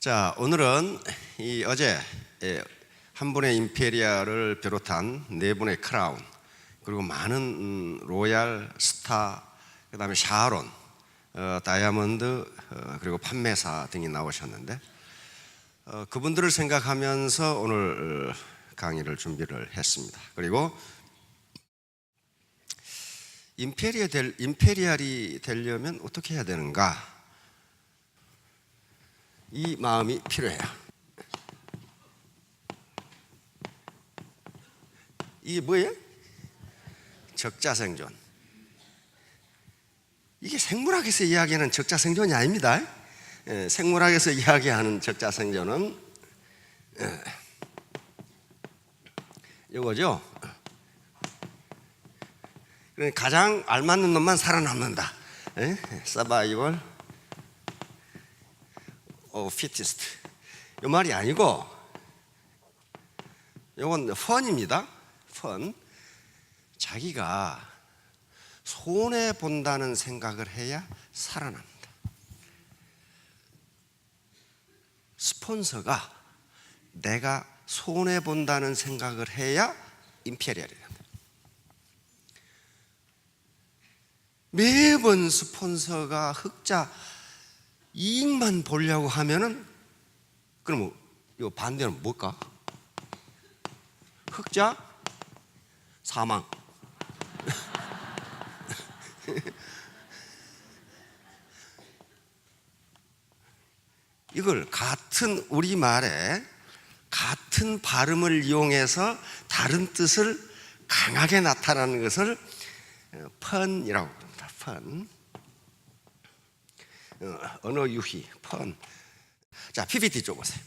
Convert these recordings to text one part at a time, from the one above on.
자, 오늘은 어제 한 분의 임페리아를 비롯한 네 분의 크라운, 그리고 많은 로얄, 스타, 그 다음에 샤론, 다이아몬드, 그리고 판매사 등이 나오셨는데 그분들을 생각하면서 오늘 강의를 준비를 했습니다. 그리고 임페리알이 되려면 어떻게 해야 되는가? 이 마음이 필요해요. 이게 뭐예요? 적자생존. 이게 생물학에서 이야기하는 적자생존이 아닙니다. 생물학에서 이야기하는 적자생존은 이거죠. 가장 알맞는 놈만 살아남는다. 서바이벌 피티스트. 이 말이 아니고 이건 펀입니다. 펀. 자기가 손해 본다는 생각을 해야 살아납니다. 스폰서가 내가 손해 본다는 생각을 해야 임페리얼이 된다. 매번 스폰서가 흑자 이익만 보려고 하면은 그럼 이 반대는 뭘까? 흑자 사망. 이걸 같은 우리말에 같은 발음을 이용해서 다른 뜻을 강하게 나타나는 것을 펀이라고 합니다. 펀. 언어 유희, 펀. 자, PPT 쪽 보세요.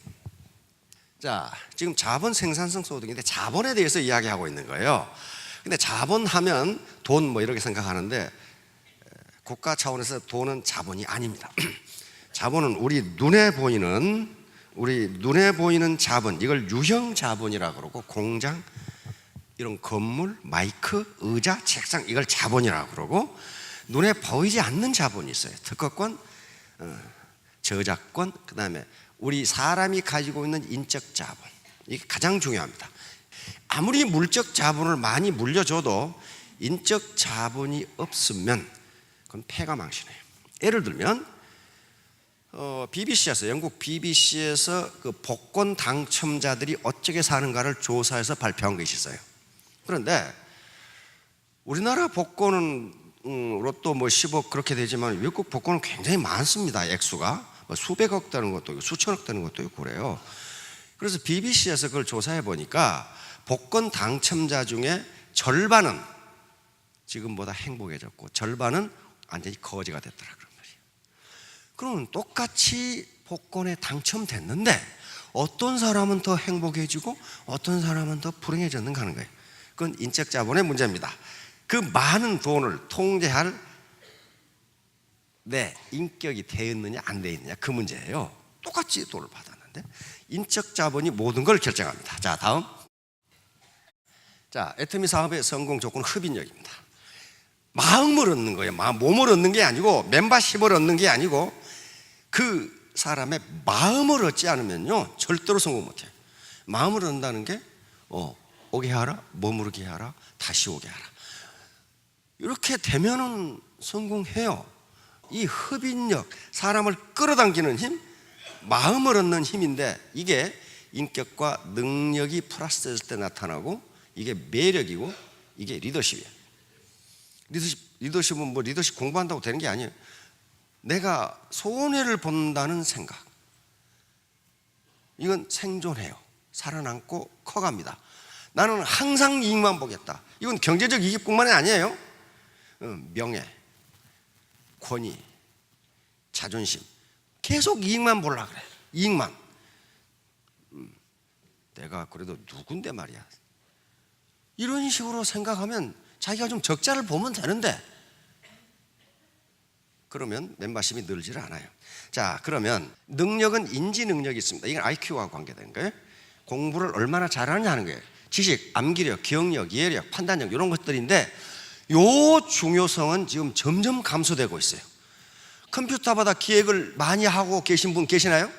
자, 지금 자본 생산성 소득인데 자본에 대해서 이야기하고 있는 거예요. 근데 자본하면 돈 뭐 이렇게 생각하는데 국가 차원에서 돈은 자본이 아닙니다. 자본은 우리 눈에 보이는 자본, 이걸 유형 자본이라고 그러고, 공장, 이런 건물, 마이크, 의자, 책상, 이걸 자본이라고 그러고, 눈에 보이지 않는 자본이 있어요. 특허권, 저작권, 그 다음에 우리 사람이 가지고 있는 인적 자본, 이게 가장 중요합니다. 아무리 물적 자본을 많이 물려줘도 인적 자본이 없으면 그건 패가망신해요. 예를 들면 BBC에서, 영국 BBC에서 그 복권 당첨자들이 어떻게 사는가를 조사해서 발표한 것이 있어요. 그런데 우리나라 복권은 로또 뭐 10억 그렇게 되지만 외국 복권은 굉장히 많습니다. 액수가 수백억 되는 것도 있고 수천억 되는 것도 있고 그래요. 그래서 BBC에서 그걸 조사해 보니까 복권 당첨자 중에 절반은 지금보다 행복해졌고 절반은 완전히 거지가 됐더라 그런 말이에요. 그러면 똑같이 복권에 당첨됐는데 어떤 사람은 더 행복해지고 어떤 사람은 더 불행해졌는가 하는 거예요. 그건 인적 자본의 문제입니다. 그 많은 돈을 통제할 내 인격이 되었느냐 안 되었느냐 그 문제예요. 똑같이 돈을 받았는데 인적 자본이 모든 걸 결정합니다. 자, 다음. 자, 애터미 사업의 성공 조건은 흡인력입니다. 마음을 얻는 거예요. 몸을 얻는 게 아니고, 멤버십을 얻는 게 아니고, 그 사람의 마음을 얻지 않으면요 절대로 성공 못해요. 마음을 얻는다는 게 오게 하라, 머무르게 하라, 다시 오게 하라. 이렇게 되면은 성공해요. 이 흡인력, 사람을 끌어당기는 힘, 마음을 얻는 힘인데 이게 인격과 능력이 플러스됐을 때 나타나고, 이게 매력이고, 이게 리더십이에요. 리더십은 뭐 리더십 공부한다고 되는 게 아니에요. 내가 손해를 본다는 생각, 이건 생존해요. 살아남고 커갑니다. 나는 항상 이익만 보겠다. 이건 경제적 이익뿐만이 아니에요. 명예, 권위, 자존심, 계속 이익만 보려고 그래. 이익만. 내가 그래도 누군데 말이야. 이런 식으로 생각하면 자기가 좀 적자를 보면 되는데, 그러면 멤버십이 늘질 않아요. 자, 그러면 능력은 인지 능력이 있습니다. 이건 IQ와 관계된 거예요. 공부를 얼마나 잘하느냐 하는 거예요. 지식, 암기력, 기억력, 이해력, 판단력 이런 것들인데 요 중요성은 지금 점점 감소되고 있어요. 컴퓨터보다 기획을 많이 하고 계신 분 계시나요?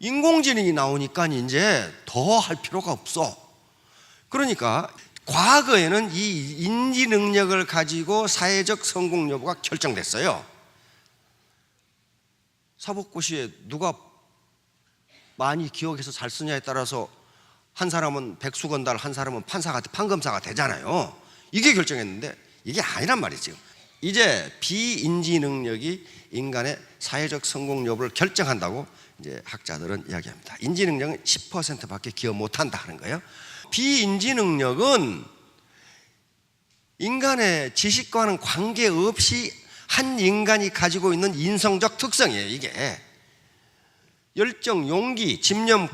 인공지능이 나오니까 이제 더 할 필요가 없어. 그러니까 과거에는 이 인지 능력을 가지고 사회적 성공 여부가 결정됐어요. 사법고시에 누가 많이 기억해서 잘 쓰냐에 따라서 한 사람은 백수건달, 한 사람은 판검사가 되잖아요. 이게 결정했는데 이게 아니란 말이죠. 이제 비인지 능력이 인간의 사회적 성공 여부를 결정한다고 이제 학자들은 이야기합니다. 인지 능력은 10%밖에 기여 못한다 하는 거예요. 비인지 능력은 인간의 지식과는 관계없이 한 인간이 가지고 있는 인성적 특성이에요. 이게 열정, 용기, 집념,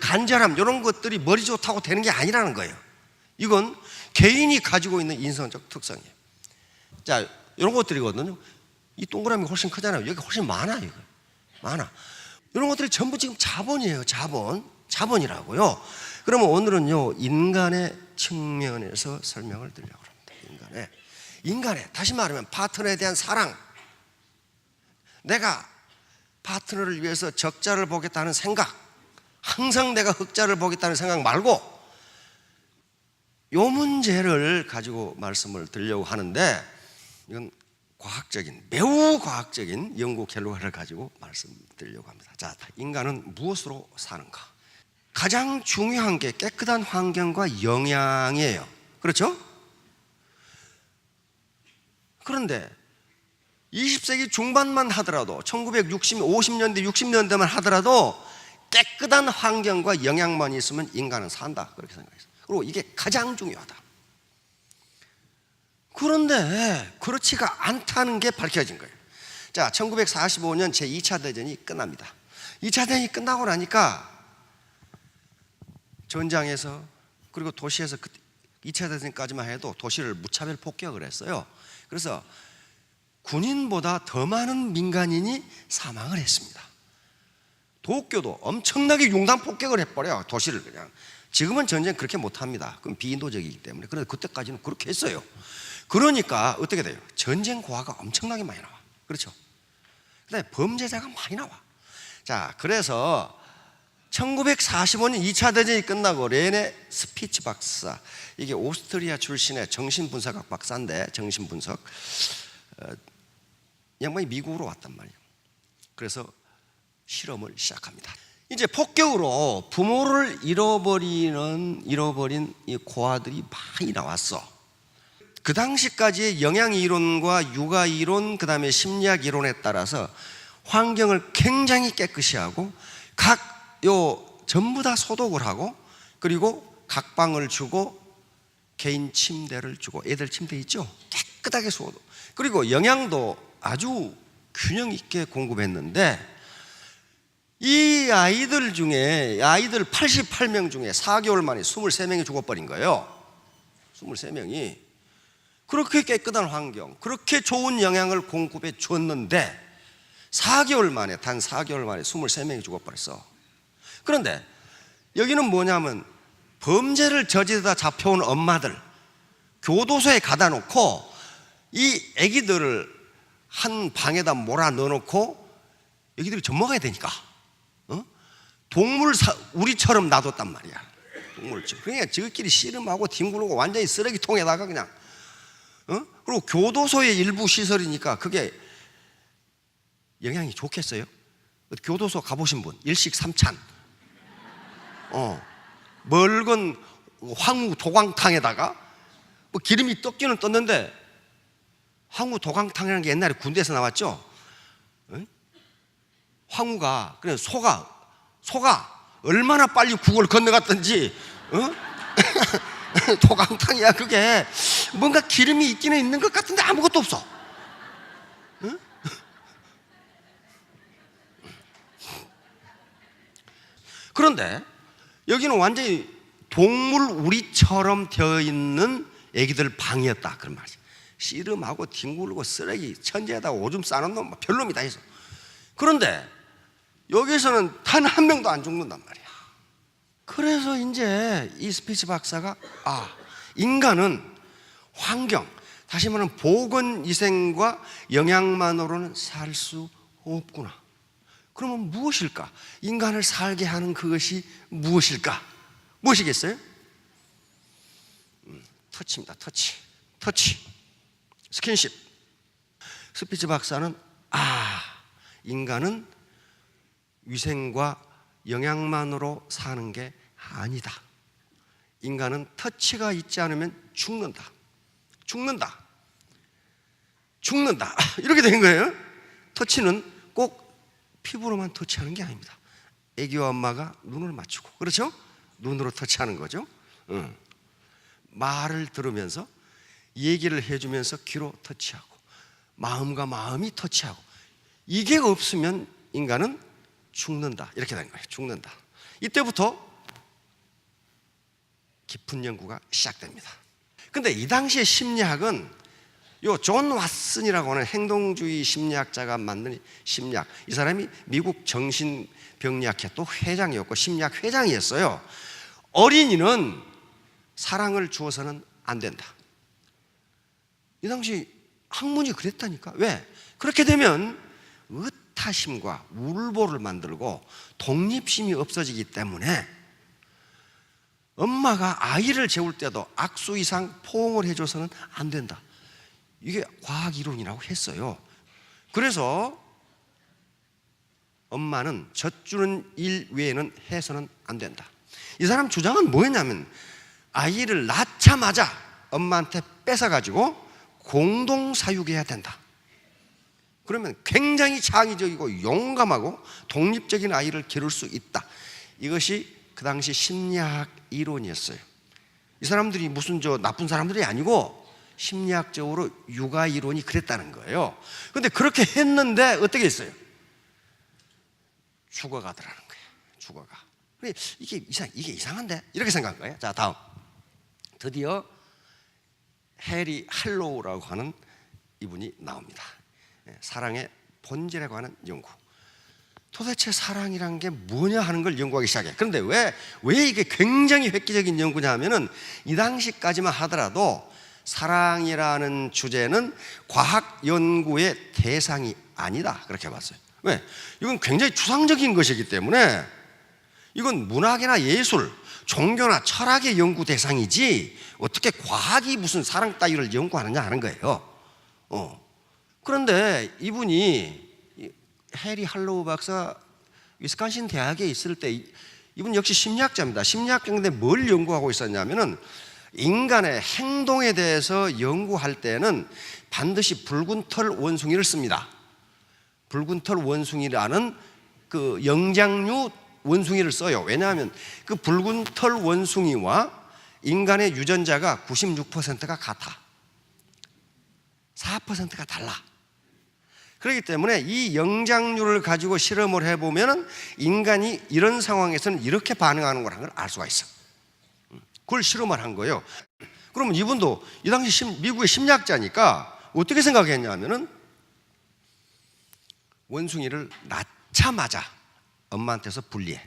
간절함 이런 것들이 머리 좋다고 되는 게 아니라는 거예요. 이건 개인이 가지고 있는 인성적 특성이에요. 자, 이런 것들이거든요. 이 동그라미가 훨씬 크잖아요. 여기 훨씬 많아. 이거 많아. 이런 것들이 전부 지금 자본이에요. 자본이라고요. 그러면 오늘은요, 인간의 측면에서 설명을 드리려고 합니다. 인간의 다시 말하면 파트너에 대한 사랑, 내가 파트너를 위해서 적자를 보겠다는 생각, 항상 내가 흑자를 보겠다는 생각 말고 이 문제를 가지고 말씀을 드리려고 하는데, 이건 매우 과학적인 연구 결과를 가지고 말씀드리려고 합니다. 자, 인간은 무엇으로 사는가? 가장 중요한 게 깨끗한 환경과 영양이에요. 그렇죠? 그런데 20세기 중반만 하더라도 50년대 60년대만 하더라도 깨끗한 환경과 영양만 있으면 인간은 산다, 그렇게 생각했어요. 그리고 이게 가장 중요하다. 그런데 그렇지가 않다는 게 밝혀진 거예요. 자, 1945년 제2차 대전이 끝납니다. 2차 대전이 끝나고 나니까 전장에서 그리고 도시에서 2차 대전까지만 해도 도시를 무차별 폭격을 했어요. 그래서 군인보다 더 많은 민간인이 사망을 했습니다. 도쿄도 엄청나게 융단 폭격을 해버려요. 도시를 그냥. 지금은 전쟁 그렇게 못합니다. 그건 비인도적이기 때문에. 그런데 그때까지는 그렇게 했어요. 그러니까 어떻게 돼요? 전쟁 고화가 엄청나게 많이 나와. 그렇죠? 그다음에 범죄자가 많이 나와. 자, 그래서 1945년 2차 대전이 끝나고 레네 스피츠 박사, 이게 오스트리아 출신의 정신분석학 박사인데, 정신분석 양반이 미국으로 왔단 말이에요. 그래서 실험을 시작합니다. 이제 폭격으로 부모를 잃어버린 이 고아들이 많이 나왔어. 그 당시까지의 영양 이론과 육아 이론, 그 다음에 심리학 이론에 따라서 환경을 굉장히 깨끗이 하고 전부 다 소독을 하고, 그리고 각 방을 주고 개인 침대를 주고, 애들 침대 있죠? 깨끗하게 소독, 그리고 영양도 아주 균형 있게 공급했는데, 이 아이들 88명 중에 4개월 만에 23명이 죽어버린 거예요. 23명이. 그렇게 깨끗한 환경, 그렇게 좋은 영양을 공급해 줬는데 단 4개월 만에 23명이 죽어버렸어. 그런데 여기는 뭐냐면 범죄를 저지르다 잡혀온 엄마들 교도소에 가다 놓고 이 애기들을 한 방에다 몰아 넣어놓고 애기들이 젖먹어야 되니까 우리처럼 놔뒀단 말이야. 동물처럼. 그러니까 저끼리 씨름하고 뒹굴고 완전히 쓰레기통에다가 그냥 그리고 교도소의 일부 시설이니까 그게 영향이 좋겠어요? 교도소 가보신 분, 일식 삼찬, 멀건 황후 도광탕에다가 뭐 기름이 떴기는 떴는데, 황후 도광탕이라는 게 옛날에 군대에서 나왔죠. 황후가, 그래 소가 얼마나 빨리 국을 건너갔던지 도광탕이야. 그게 뭔가 기름이 있기는 있는 것 같은데 아무것도 없어. 응? 그런데 여기는 완전히 동물 우리처럼 되어 있는 애기들 방이었다, 그런 말이지. 씨름하고 뒹굴고 쓰레기 천지에다 오줌 싸는 놈 별놈이 다 있어. 그런데 여기서는 단 한 명도 안 죽는단 말이야. 그래서 이제 이 스피츠 박사가 인간은 환경, 다시 말하면 보건위생과 영양만으로는 살 수 없구나. 그러면 무엇일까? 인간을 살게 하는 그것이 무엇일까? 무엇이겠어요? 터치입니다. 터치. 스킨십. 스피츠 박사는 인간은 위생과 영양만으로 사는 게 아니다. 인간은 터치가 있지 않으면 죽는다. 이렇게 된 거예요. 터치는 꼭 피부로만 터치하는 게 아닙니다. 아기와 엄마가 눈을 맞추고, 그렇죠? 눈으로 터치하는 거죠. 말을 들으면서, 얘기를 해주면서 귀로 터치하고, 마음과 마음이 터치하고, 이게 없으면 인간은 죽는다. 이렇게 된 거예요. 죽는다. 이때부터 깊은 연구가 시작됩니다. 근데 이 당시의 심리학은 존 왓슨이라고 하는 행동주의 심리학자가 만든 심리학, 이 사람이 미국 정신병리학회 또 회장이었고 심리학 회장이었어요. 어린이는 사랑을 주어서는 안 된다. 이 당시 학문이 그랬다니까. 왜? 그렇게 되면 의타심과 울보를 만들고 독립심이 없어지기 때문에 엄마가 아이를 재울 때도 악수 이상 포옹을 해줘서는 안 된다. 이게 과학 이론이라고 했어요. 그래서 엄마는 젖주는 일 외에는 해서는 안 된다. 이 사람 주장은 뭐였냐면 아이를 낳자마자 엄마한테 뺏어가지고 공동 사육해야 된다. 그러면 굉장히 창의적이고 용감하고 독립적인 아이를 기를 수 있다. 이것이 그 당시 심리학 이론이었어요. 이 사람들이 무슨 나쁜 사람들이 아니고 심리학적으로 육아 이론이 그랬다는 거예요. 그런데 그렇게 했는데 어떻게 했어요? 죽어가더라는 거예요. 죽어가. 이게 이상한데? 이렇게 생각한 거예요. 자, 다음. 드디어 해리 할로우라고 하는 이분이 나옵니다. 사랑의 본질에 관한 연구. 도대체 사랑이란 게 뭐냐 하는 걸 연구하기 시작해. 그런데 왜 이게 굉장히 획기적인 연구냐 하면은 이 당시까지만 하더라도 사랑이라는 주제는 과학 연구의 대상이 아니다. 그렇게 봤어요. 왜? 이건 굉장히 추상적인 것이기 때문에 이건 문학이나 예술, 종교나 철학의 연구 대상이지 어떻게 과학이 무슨 사랑 따위를 연구하느냐 하는 거예요. 그런데 이분이 해리 할로우 박사 위스콘신 대학에 있을 때 이분 역시 심리학자입니다. 심리학자인데 뭘 연구하고 있었냐면은 인간의 행동에 대해서 연구할 때는 반드시 붉은 털 원숭이를 씁니다. 붉은 털 원숭이라는 그 영장류 원숭이를 써요. 왜냐하면 그 붉은 털 원숭이와 인간의 유전자가 96%가 같아. 4%가 달라. 그렇기 때문에 이 영장류를 가지고 실험을 해보면 인간이 이런 상황에서는 이렇게 반응하는 거라는 걸 알 수가 있어. 그걸 실험을 한 거예요. 그러면 이분도 이 당시 미국의 심리학자니까 어떻게 생각했냐면은 원숭이를 낳자마자 엄마한테서 분리해.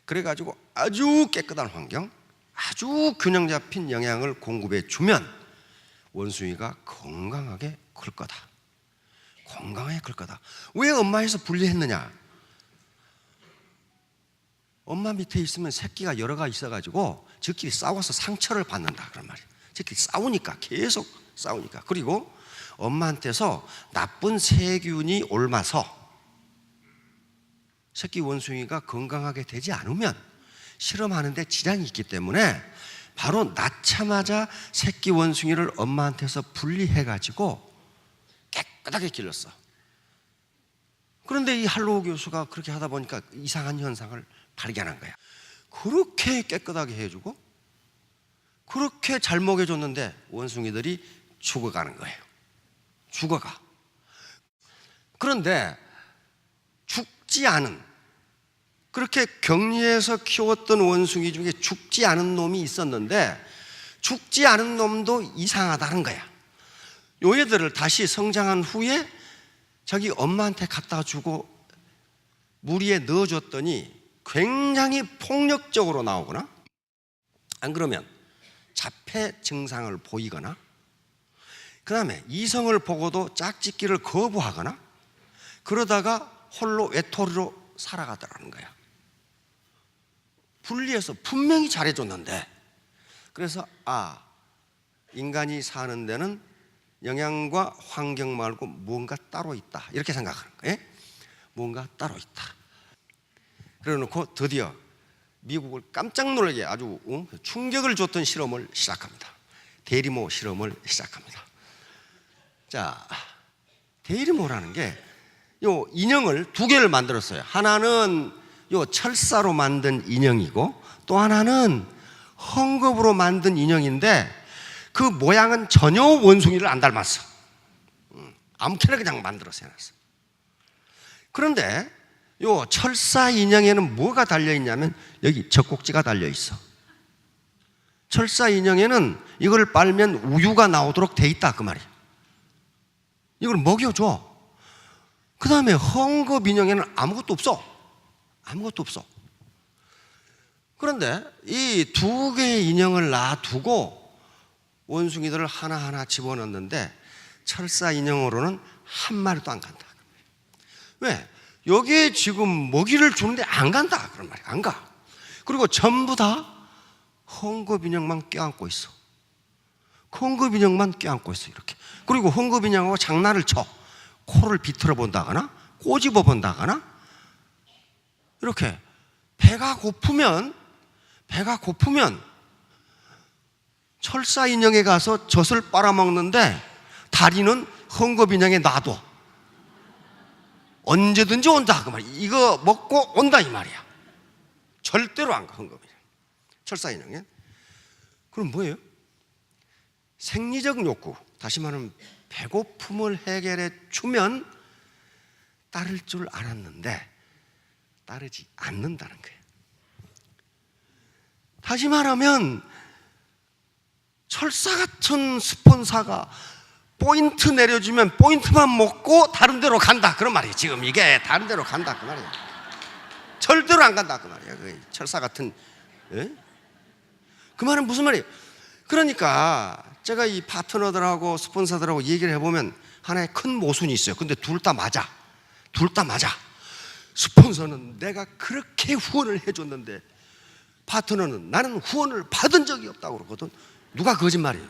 그래가지고 아주 깨끗한 환경, 아주 균형 잡힌 영양을 공급해 주면 원숭이가 건강하게 클 거다. 왜 엄마에서 분리했느냐? 엄마 밑에 있으면 새끼가 여러가 있어가지고 저끼리 싸워서 상처를 받는다 그런 말이에요. 저끼리 계속 싸우니까. 그리고 엄마한테서 나쁜 세균이 옮아서 새끼 원숭이가 건강하게 되지 않으면 실험하는데 지장이 있기 때문에 바로 낳자마자 새끼 원숭이를 엄마한테서 분리해가지고 깨끗하게 길렀어. 그런데 이 할로우 교수가 그렇게 하다 보니까 이상한 현상을 발견한 거야. 그렇게 깨끗하게 해주고 그렇게 잘 먹여줬는데 원숭이들이 죽어가는 거예요. 죽어가. 그런데 죽지 않은, 그렇게 격리해서 키웠던 원숭이 중에 죽지 않은 놈이 있었는데 죽지 않은 놈도 이상하다는 거야. 요 애들을 다시 성장한 후에 자기 엄마한테 갖다 주고 무리에 넣어줬더니 굉장히 폭력적으로 나오거나 안 그러면 자폐 증상을 보이거나 그 다음에 이성을 보고도 짝짓기를 거부하거나 그러다가 홀로 외톨이로 살아가더라는 거야. 분리해서 분명히 잘해줬는데, 그래서 인간이 사는 데는 영양과 환경 말고 무언가 따로 있다, 이렇게 생각하는 거예요. 무언가 따로 있다. 그래 놓고 드디어 미국을 깜짝 놀라게 아주 충격을 줬던 실험을 시작합니다. 대리모 실험을 시작합니다. 자, 대리모라는 게 요 인형을 두 개를 만들었어요. 하나는 요 철사로 만든 인형이고, 또 하나는 헝겊으로 만든 인형인데 그 모양은 전혀 원숭이를 안 닮았어. 아무렇게나 그냥 만들어서 해놨어. 그런데 요 철사 인형에는 뭐가 달려있냐면 여기 젖꼭지가 달려있어. 철사 인형에는 이걸 빨면 우유가 나오도록 돼 있다, 그 말이야. 이걸 먹여줘. 그 다음에 헝겊 인형에는 아무것도 없어. 아무것도 없어. 그런데 이 두 개의 인형을 놔두고 원숭이들을 하나하나 집어넣는데 철사 인형으로는 한 마리도 안 간다. 왜? 여기에 지금 먹이를 주는데 안 간다, 그런 말이야. 안 가. 그리고 전부 다 헝겊 인형만 껴안고 있어. 헝겊 인형만 껴안고 있어, 이렇게. 그리고 헝겊 인형하고 장난을 쳐. 코를 비틀어 본다거나 꼬집어 본다거나, 이렇게 배가 고프면 철사 인형에 가서 젖을 빨아먹는데 다리는 헝겊 인형에 놔둬. 언제든지 온다, 그 말이야. 이거 먹고 온다, 이 말이야. 절대로 안 가, 헝겊 인형. 철사 인형에. 그럼 뭐예요? 생리적 욕구, 다시 말하면 배고픔을 해결해 주면 따를 줄 알았는데 따르지 않는다는 거예요. 다시 말하면 철사 같은 스폰서가 포인트 내려주면 포인트만 먹고 다른 데로 간다, 그런 말이에요. 지금 이게 다른 데로 간다, 그 말이에요. 절대로 안 간다, 그 말이에요. 그 철사 같은. 그 말은 무슨 말이에요? 그러니까 제가 이 파트너들하고 스폰서들하고 얘기를 해보면 하나의 큰 모순이 있어요. 근데 둘 다 맞아. 스폰서는 내가 그렇게 후원을 해줬는데 파트너는 나는 후원을 받은 적이 없다고 그러거든. 누가 거짓말이에요?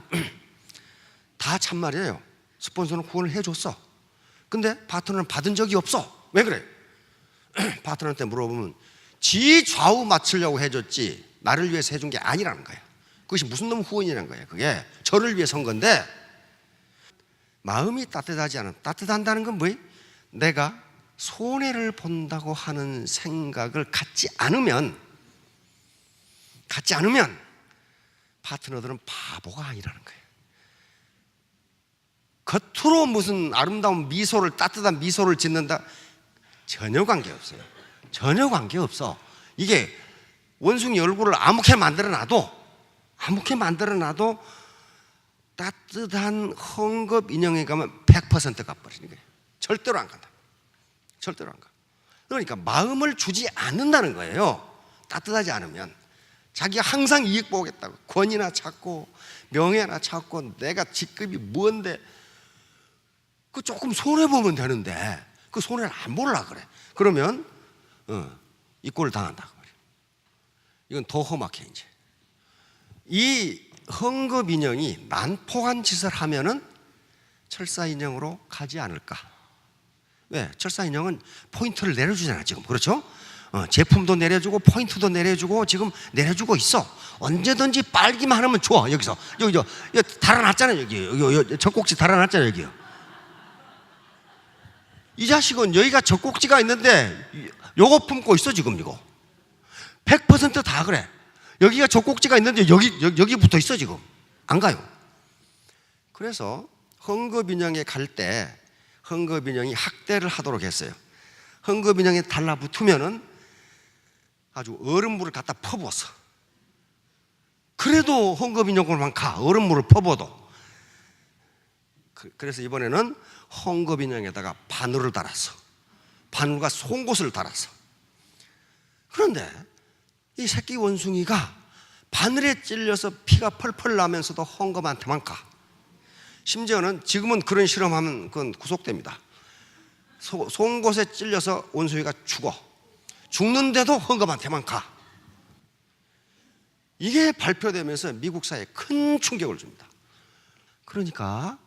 다 참말이에요. 스폰서는 후원을 해줬어. 근데 파트너는 받은 적이 없어. 왜 그래? 파트너한테 물어보면 지 좌우 맞추려고 해줬지 나를 위해서 해준 게 아니라는 거야. 그것이 무슨 놈 후원이라는 거야. 그게 저를 위해 선 건데, 마음이 따뜻한다는 건 뭐예요? 내가 손해를 본다고 하는 생각을 갖지 않으면 파트너들은 바보가 아니라는 거예요. 겉으로 무슨 아름다운 미소를, 따뜻한 미소를 짓는다, 전혀 관계없어요. 전혀 관계없어. 이게 원숭이 얼굴을 아무렇게 만들어 놔도 따뜻한 헝겊 인형에 가면 100% 가버리는 거예요. 절대로 안 간다. 절대로 안 가. 그러니까 마음을 주지 않는다는 거예요. 따뜻하지 않으면. 자기가 항상 이익 보겠다고 권위나 찾고 명예나 찾고 내가 직급이 뭔데, 그 조금 손해보면 되는데 그 손해를 안 보려고 그래. 그러면 이 꼴을 당한다. 이건 더 험악해. 이제 이 헝겊 인형이 난폭한 짓을 하면은 철사 인형으로 가지 않을까? 왜? 철사 인형은 포인트를 내려주잖아, 지금. 그렇죠? 제품도 내려주고 포인트도 내려주고 지금 내려주고 있어. 언제든지 빨기만 하면 좋아. 여기서 여기 달아놨잖아요. 여기 젖꼭지 달아놨잖아요. 여기요. 이 자식은 여기가 젖꼭지가 있는데 요거 품고 있어, 지금. 이거 100% 다 그래. 여기가 젖꼭지가 있는데 여기 붙어 있어, 지금. 안 가요. 그래서 헝겊 인형에 갈 때 헝겊 인형이 학대를 하도록 했어요. 헝겊 인형에 달라붙으면은 아주 얼음물을 갖다 퍼부었어. 그래도 헝겊 인형으로만 가. 얼음물을 퍼부어도. 그래서 이번에는 헝겊 인형에다가 바늘을 달았어. 바늘과 송곳을 달았어. 그런데 이 새끼 원숭이가 바늘에 찔려서 피가 펄펄 나면서도 헝겊한테만 가. 심지어는 지금은 그런 실험하면 그건 구속됩니다. 송곳에 찔려서 원숭이가 죽어. 죽는데도 헝겊한테만 가. 이게 발표되면서 미국 사회에 큰 충격을 줍니다. 그러니까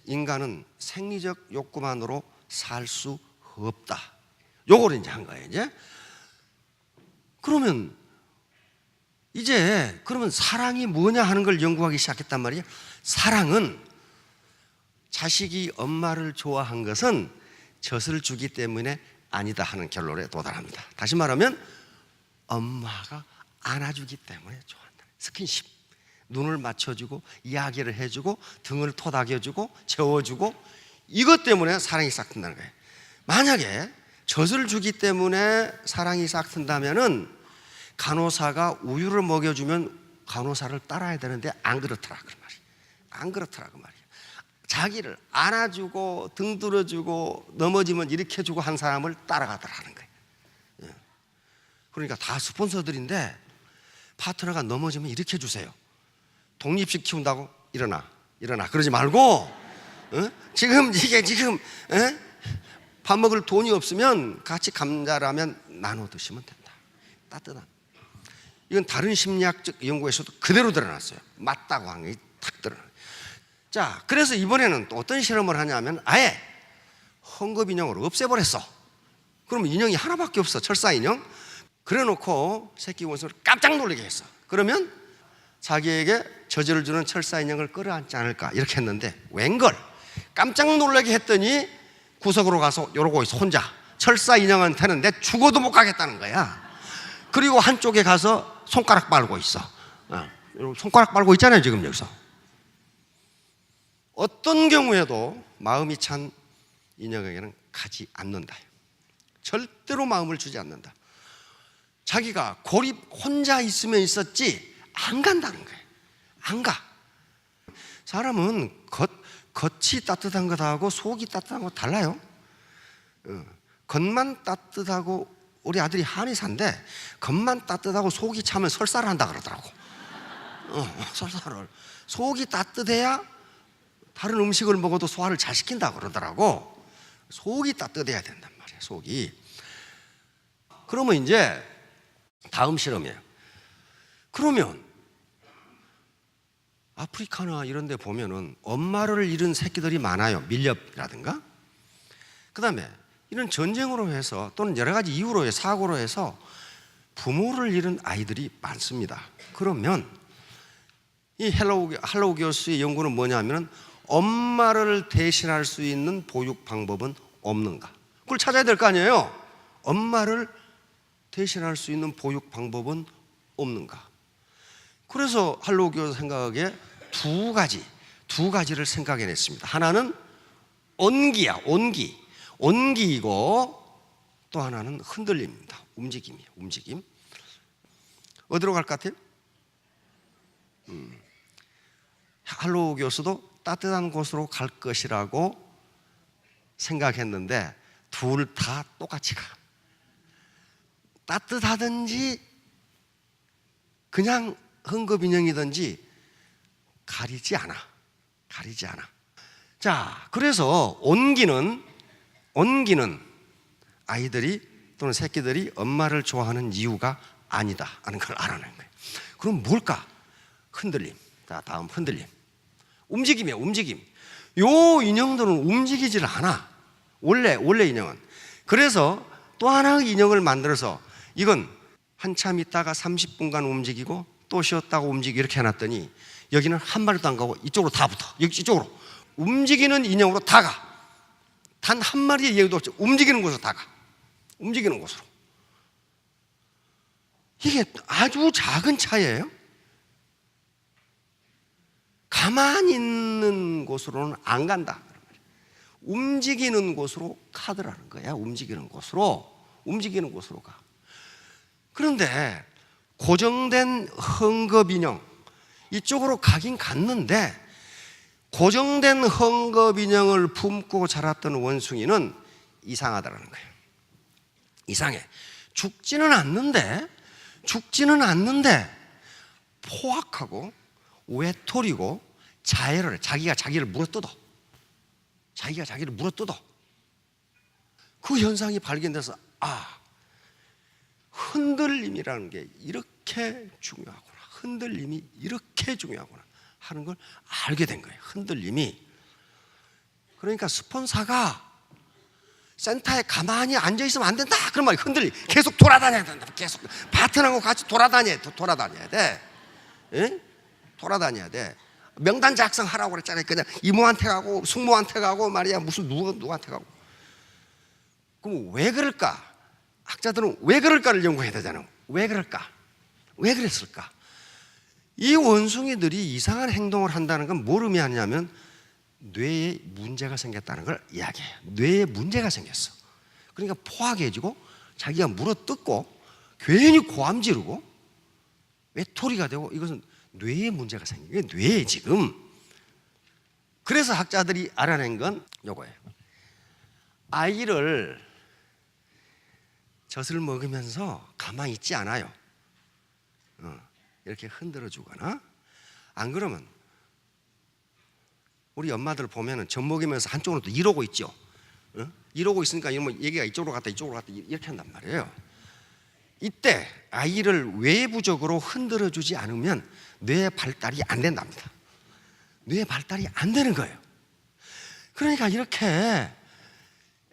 인간은 생리적 욕구만으로 살 수 없다. 요걸 이제 한 거예요. 이제 그러면 그러면 사랑이 뭐냐 하는 걸 연구하기 시작했단 말이에요. 사랑은 자식이 엄마를 좋아한 것은 젖을 주기 때문에 아니다 하는 결론에 도달합니다. 다시 말하면 엄마가 안아주기 때문에 좋아한다. 스킨십, 눈을 맞춰주고 이야기를 해주고 등을 토닥여주고 재워주고 이것 때문에 사랑이 싹 튼다는 거예요. 만약에 젖을 주기 때문에 사랑이 싹 튼다면은 간호사가 우유를 먹여주면 간호사를 따라야 되는데 안 그렇더라 그 말이에요. 안 그렇더라 그 말이에요. 자기를 안아주고 등 들어주고 넘어지면 일으켜주고 한 사람을 따라가더라는 거예요. 그러니까 다 스폰서들인데 파트너가 넘어지면 일으켜주세요. 독립식 키운다고 일어나 그러지 말고 지금 밥 먹을 돈이 없으면 같이 감자라면 나눠 드시면 된다. 따뜻한. 이건 다른 심리학적 연구에서도 그대로 드러났어요. 맞다고 하는 게 탁 드러나요. 자, 그래서 이번에는 또 어떤 실험을 하냐면 아예 헝겊 인형을 없애버렸어. 그러면 인형이 하나밖에 없어. 철사 인형. 그래놓고 새끼 원숭이를 깜짝 놀라게 했어. 그러면 자기에게 저주를 주는 철사 인형을 끌어안지 않을까 이렇게 했는데 웬걸 깜짝 놀라게 했더니 구석으로 가서 이러고 있어. 혼자 철사 인형한테는 내 죽어도 못 가겠다는 거야. 그리고 한쪽에 가서 손가락 빨고 있어. 손가락 빨고 있잖아요 지금 여기서. 어떤 경우에도 마음이 찬 인형에게는 가지 않는다. 절대로 마음을 주지 않는다. 자기가 고립 혼자 있으면 있었지 안 간다는 거예요. 안 가. 사람은 겉이 따뜻한 것하고 속이 따뜻한 거 달라요. 겉만 따뜻하고 우리 아들이 한의사인데 겉만 따뜻하고 속이 차면 설사를 한다 그러더라고. 설사를. 속이 따뜻해야 다른 음식을 먹어도 소화를 잘 시킨다 그러더라고. 속이 따뜻해야 된단 말이에요. 속이. 그러면 이제 다음 실험이에요. 그러면 아프리카나 이런 데 보면은 엄마를 잃은 새끼들이 많아요. 밀렵이라든가. 그 다음에 이런 전쟁으로 해서 또는 여러 가지 이유로 해서 사고로 해서 부모를 잃은 아이들이 많습니다. 그러면 이 할로우 교수의 연구는 뭐냐면 엄마를 대신할 수 있는 보육 방법은 없는가? 그걸 찾아야 될 거 아니에요. 엄마를 대신할 수 있는 보육 방법은 없는가? 그래서 할로우 교수 생각하기에 두 가지를 생각해냈습니다. 하나는 온기야, 온기이고 또 하나는 흔들림입니다. 움직임이에요, 움직임. 어디로 갈 것 같아요? 할로우 교수도 따뜻한 곳으로 갈 것이라고 생각했는데 둘 다 똑같이 가. 따뜻하든지 그냥 헝겊인형이든지 가리지 않아. 자, 그래서 온기는 아이들이 또는 새끼들이 엄마를 좋아하는 이유가 아니다 하는 걸 알아낸 거예요. 그럼 뭘까? 흔들림. 자, 다음 흔들림. 움직임이에요, 움직임. 요 인형들은 움직이질 않아. 원래 인형은. 그래서 또 하나의 인형을 만들어서 이건 한참 있다가 30분간 움직이고 또 쉬었다가 움직이고 이렇게 해놨더니 여기는 한 마리도 안 가고 이쪽으로 다 붙어. 이쪽으로. 움직이는 인형으로 다 가. 단 한 마리의 예우도 없이 움직이는 곳으로 다 가. 움직이는 곳으로. 이게 아주 작은 차이예요. 가만히 있는 곳으로는 안 간다. 움직이는 곳으로 가더라는 거야. 움직이는 곳으로 가. 그런데 고정된 헝겊인형 이쪽으로 가긴 갔는데 고정된 헝겊인형을 품고 자랐던 원숭이는 이상하다는 거예요. 이상해. 죽지는 않는데 포악하고 외톨이고 자해를 해. 자기가 자기를 물어뜯어. 그 현상이 발견돼서 흔들림이라는 게 이렇게 중요하구나, 흔들림이 이렇게 중요하구나 하는 걸 알게 된 거예요. 흔들림이. 그러니까 스폰서가 센터에 가만히 앉아 있으면 안 된다 그런 말이, 흔들림, 계속 돌아다녀야 된다. 계속 파트너하고 같이 돌아다녀야 돼. 예? 돌아다녀야 돼. 명단 작성하라고 그랬잖아요. 그냥 이모한테 가고 숙모한테 가고 말이야, 무슨 누구한테 가고. 그럼 왜 그럴까? 학자들은 왜 그럴까를 연구해야 되잖아요. 왜 그럴까? 왜 그랬을까? 이 원숭이들이 이상한 행동을 한다는 건 뭘 의미하냐면 뇌에 문제가 생겼다는 걸 이야기해요. 뇌에 문제가 생겼어. 그러니까 포악해지고 자기가 물어뜯고 괜히 고함 지르고 외톨이가 되고, 이것은 뇌에 문제가 생긴 거예요. 뇌에 지금. 그래서 학자들이 알아낸 건 요거예요. 아이를 젖을 먹으면서 가만히 있지 않아요. 이렇게 흔들어 주거나, 안 그러면 우리 엄마들 보면은 젖 먹이면서 한쪽으로 또 이러고 있죠. 이러고 있으니까 이러면 얘기가 이쪽으로 갔다 이렇게 한단 말이에요. 이때 아이를 외부적으로 흔들어 주지 않으면 뇌 발달이 안 된답니다. 뇌 발달이 안 되는 거예요. 그러니까 이렇게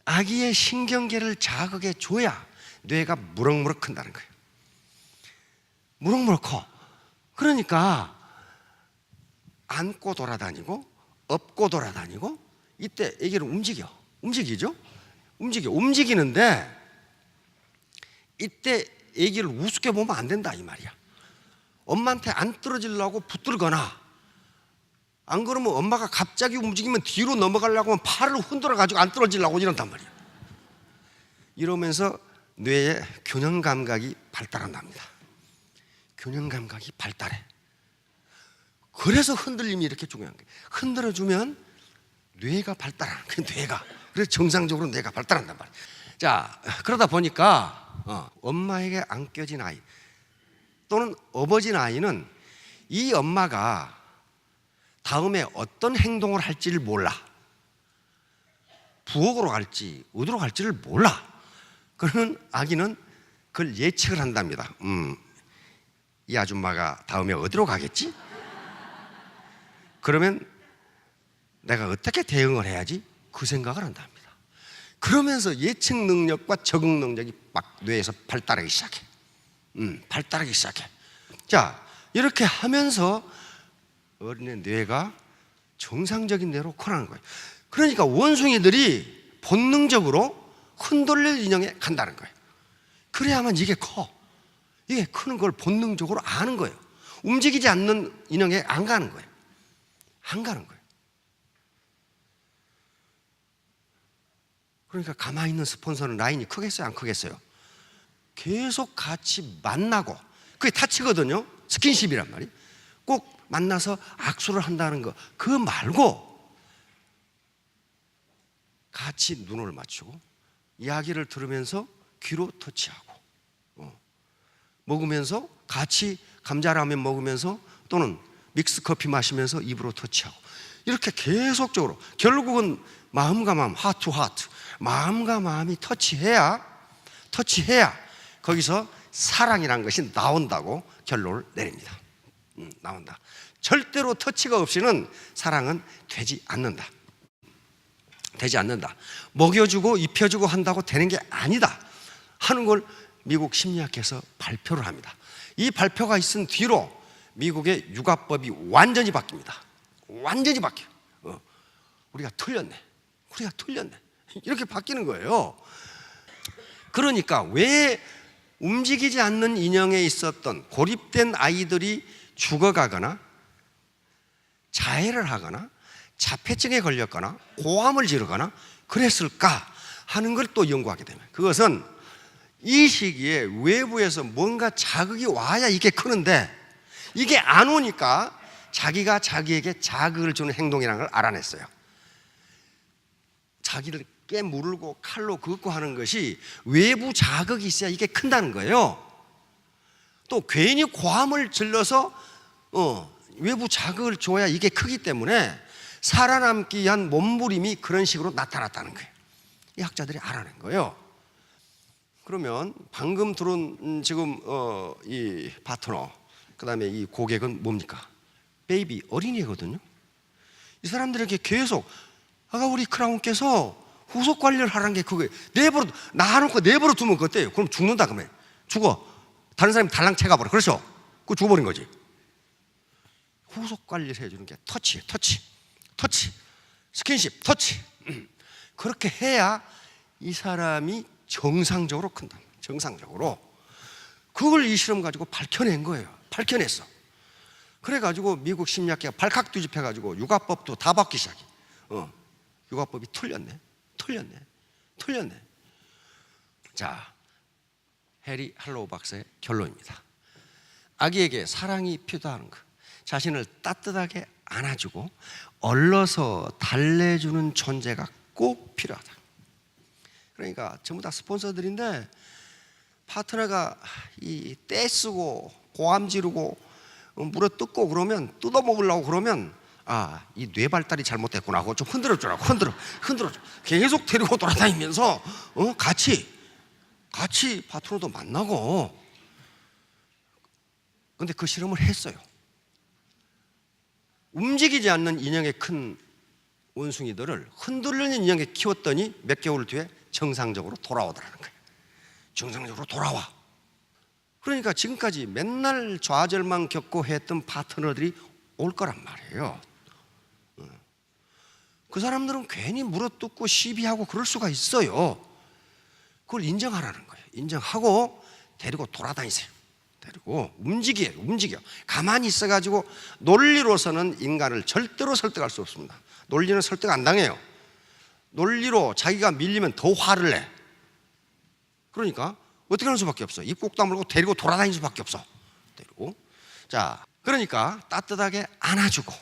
아기의 신경계를 자극해 줘야 뇌가 무럭무럭 큰다는 거예요. 무럭무럭 커. 그러니까 안고 돌아다니고 업고 돌아다니고, 이때 아기를 움직이죠. 움직이는데 이때 아기를 우습게 보면 안 된다 이 말이야. 엄마한테 안 떨어지려고 붙들거나, 안 그러면 엄마가 갑자기 움직이면 뒤로 넘어가려고 하면 팔을 흔들어 가지고 안 떨어지려고 이런단 말이야. 이러면서 뇌의 균형 감각이 발달한답니다. 균형 감각이 발달해. 그래서 흔들림이 이렇게 중요한 거예요. 흔들어주면 뇌가 발달하는 거예요. 뇌가. 그래서 정상적으로 뇌가 발달한단 말이에요. 자, 그러다 보니까 엄마에게 안겨진 아이 또는 업어진 아이는 이 엄마가 다음에 어떤 행동을 할지를 몰라. 부엌으로 갈지 어디로 갈지를 몰라. 그러면 아기는 그걸 예측을 한답니다. 이 아줌마가 다음에 어디로 가겠지? 그러면 내가 어떻게 대응을 해야지? 그 생각을 한답니다. 그러면서 예측 능력과 적응 능력이 막 뇌에서 발달하기 시작해. 자, 이렇게 하면서 어린애 뇌가 정상적인 뇌로 커나는 거예요. 그러니까 원숭이들이 본능적으로 흔들릴 인형에 간다는 거예요. 그래야만 이게 커. 이게 크는 걸 본능적으로 아는 거예요. 움직이지 않는 인형에 안 가는 거예요. 그러니까 가만히 있는 스폰서는 라인이 크겠어요, 안 크겠어요? 계속 같이 만나고, 그게 타치거든요. 스킨십이란 말이. 꼭 만나서 악수를 한다는 거, 그거 말고 같이 눈을 맞추고 이야기를 들으면서 귀로 터치하고, 먹으면서 같이 감자라면 먹으면서 또는 믹스커피 마시면서 입으로 터치하고, 이렇게 계속적으로 결국은 마음과 마음, 하트 투 하트, 마음과 마음이 터치해야 거기서 사랑이라는 것이 나온다고 결론을 내립니다. 나온다. 절대로 터치가 없이는 사랑은 되지 않는다. 먹여주고 입혀주고 한다고 되는 게 아니다 하는 걸 미국 심리학회에서 발표를 합니다. 이 발표가 있은 뒤로 미국의 육아법이 완전히 바뀝니다. 완전히 바뀌어요. 우리가 틀렸네. 이렇게 바뀌는 거예요. 그러니까 왜 움직이지 않는 인형에 있었던 고립된 아이들이 죽어가거나 자해를 하거나 자폐증에 걸렸거나 고함을 지르거나 그랬을까 하는 걸 또 연구하게 됩니다. 그것은 이 시기에 외부에서 뭔가 자극이 와야 이게 크는데, 이게 안 오니까 자기가 자기에게 자극을 주는 행동이라는 걸 알아냈어요. 자기를 깨물고 칼로 긋고 하는 것이 외부 자극이 있어야 이게 큰다는 거예요. 또 괜히 고함을 질러서 외부 자극을 줘야 이게 크기 때문에 살아남기 위한 몸부림이 그런 식으로 나타났다는 거예요. 이 학자들이 알아낸 거예요. 그러면 방금 들어온 지금 이 파트너, 그 다음에 이 고객은 뭡니까? 베이비, 어린이거든요. 이 사람들에게 계속 아까 우리 크라운께서 후속 관리를 하라는 게 그거예요. 놔놓고 내버려 두면 그때요. 그럼 죽는다. 그러면 죽어. 다른 사람이 달랑 채가버려. 그렇죠? 그거 죽어버린 거지. 후속 관리를 해주는 게 터치예요. 터치, 스킨십, 터치. 그렇게 해야 이 사람이 정상적으로 큰다. 정상적으로. 그걸 이 실험 가지고 밝혀낸 거예요. 밝혀냈어. 그래가지고 미국 심리학계가 발칵 뒤집혀가지고 육아법도 다 바뀌기 시작해. 육아법이 틀렸네. 자, 해리 할로우 박사의 결론입니다. 아기에게 사랑이 필요하는 것, 자신을 따뜻하게 안아주고 얼러서 달래주는 존재가 꼭 필요하다. 그러니까 전부 다 스폰서들인데 파트너가 이 떼쓰고 고함 지르고 물어 뜯고 그러면 뜯어먹으려고 그러면 이 뇌 발달이 잘못됐구나 하고 좀 흔들어주라고. 흔들어 계속 데리고 돌아다니면서 같이 파트너도 만나고. 근데 그 실험을 했어요. 움직이지 않는 인형의 큰 원숭이들을 흔들리는 인형에 키웠더니 몇 개월 뒤에 정상적으로 돌아오더라는 거예요. 정상적으로 돌아와. 그러니까 지금까지 맨날 좌절만 겪고 했던 파트너들이 올 거란 말이에요. 그 사람들은 괜히 물어뜯고 시비하고 그럴 수가 있어요. 그걸 인정하라는 거예요. 인정하고 데리고 돌아다니세요. 데리고 움직여. 가만히 있어가지고 논리로서는 인간을 절대로 설득할 수 없습니다. 논리는 설득 안 당해요. 논리로 자기가 밀리면 더 화를 내. 그러니까 어떻게 하는 수밖에 없어. 입 꼭 다물고 데리고 돌아다니는 수밖에 없어. 데리고. 자, 그러니까 따뜻하게 안아주고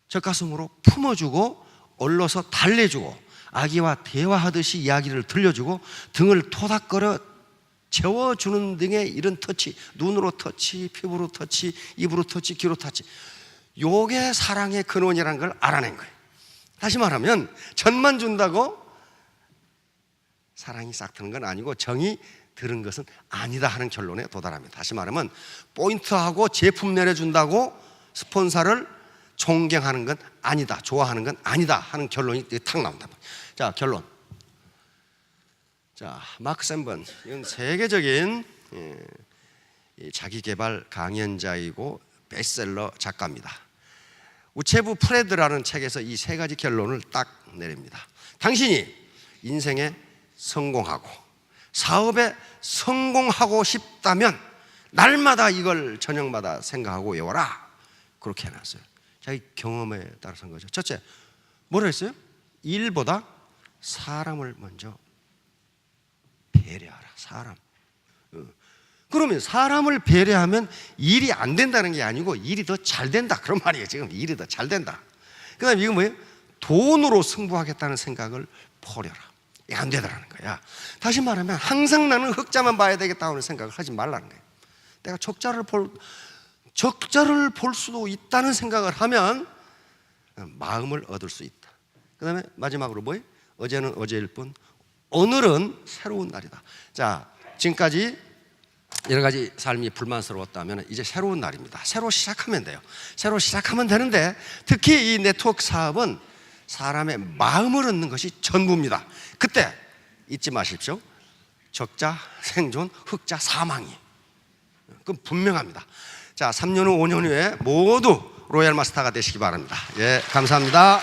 젖가슴으로 품어주고 얼러서 달래주고 아기와 대화하듯이 이야기를 들려주고 등을 토닥거려 재워주는 등의 이런 터치, 눈으로 터치, 피부로 터치, 입으로 터치, 귀로 터치, 요게 사랑의 근원이라는 걸 알아낸 거예요. 다시 말하면 전만 준다고 사랑이 싹 트는 건 아니고 정이 들은 것은 아니다 하는 결론에 도달합니다. 다시 말하면 포인트하고 제품 내려준다고 스폰서를 존경하는 건 아니다, 좋아하는 건 아니다 하는 결론이 탁 나온다. 자, 결론. 자, 마크 샌번, 이건 세계적인 자기개발 강연자이고 베스트셀러 작가입니다. 우체부 프레드라는 책에서 이 세 가지 결론을 딱 내립니다. 당신이 인생에 성공하고 사업에 성공하고 싶다면 날마다 이걸 저녁마다 생각하고 외워라. 그렇게 해놨어요. 자기 경험에 따라서 한 거죠. 첫째, 뭐라 했어요? 일보다 사람을 먼저 배려하라. 사람. 그러면 사람을 배려하면 일이 안 된다는 게 아니고 일이 더 잘 된다. 그런 말이에요. 지금 일이 더 잘 된다. 그 다음에 이건 뭐예요? 돈으로 승부하겠다는 생각을 버려라. 이게 안 되더라는 거야. 다시 말하면 항상 나는 흑자만 봐야 되겠다는 생각을 하지 말라는 거예요. 내가 적자를 볼 수도 있다는 생각을 하면 마음을 얻을 수 있다. 그 다음에 마지막으로 뭐예요? 어제는 어제일 뿐 오늘은 새로운 날이다. 자, 지금까지 여러 가지 삶이 불만스러웠다면 이제 새로운 날입니다. 새로 시작하면 돼요. 새로 시작하면 되는데 특히 이 네트워크 사업은 사람의 마음을 얻는 것이 전부입니다. 그때 잊지 마십시오. 적자, 생존, 흑자, 사망이. 그건 분명합니다. 자, 3년 후, 5년 후에 모두 로얄 마스터가 되시기 바랍니다. 예, 감사합니다.